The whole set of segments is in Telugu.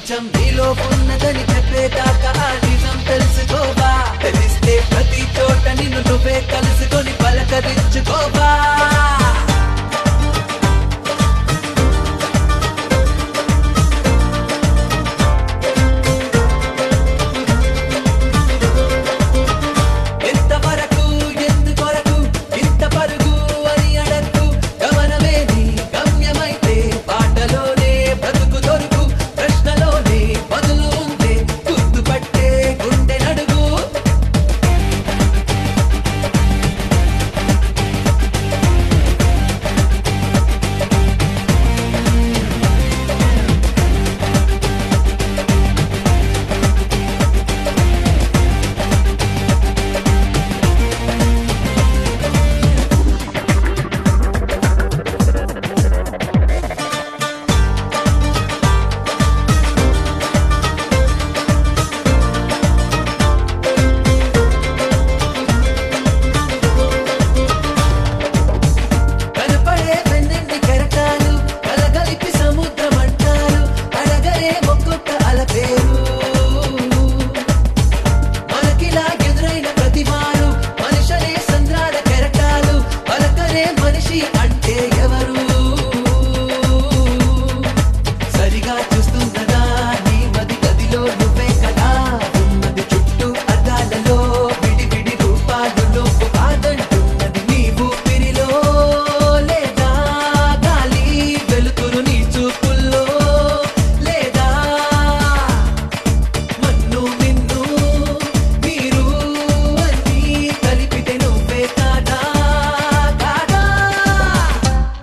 ప్రపంచం నీలో ఉన్నదని చెప్పేదాకా ఆ నిజం తెలుసుకోవా. తెలిస్తే ప్రతి చోట నిన్ను నువ్వే కలుసుకొని పలకరించుకోవా.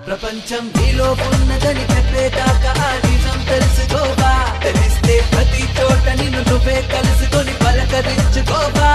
ప్రపంచం నీలో ఉన్నదని చెప్పేదాకా ఆ నిజం తెలుసుకోవా. తెలిస్తే ప్రతి చోట నిన్ను నువ్వే కలుసుకొని పలకరించుకోవా.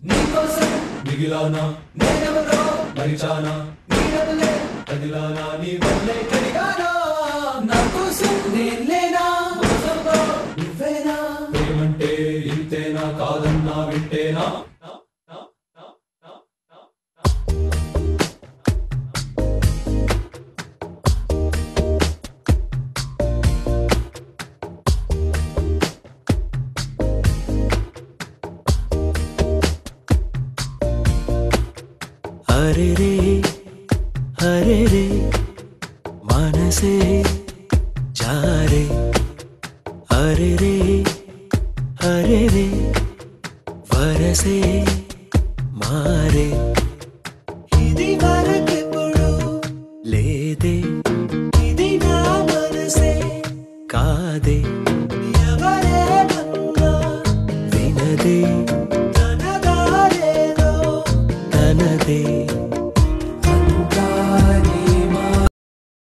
నీకోసం మిగిలానా నేనెవరో మరిచానా నీడలే కదిలానా నీ వల్లే కడిగానా నా కోసం నేను లేనా మోసంతో నువ్వేనా ప్రేమంటే ఇంతేనా కాదన్నా వింటేనా हरे रे मनसे जा रे हरे रे वरसे मारे इदी वरकेपुडु लेदे इदी ना मनसे कादे ఎవరే తనదే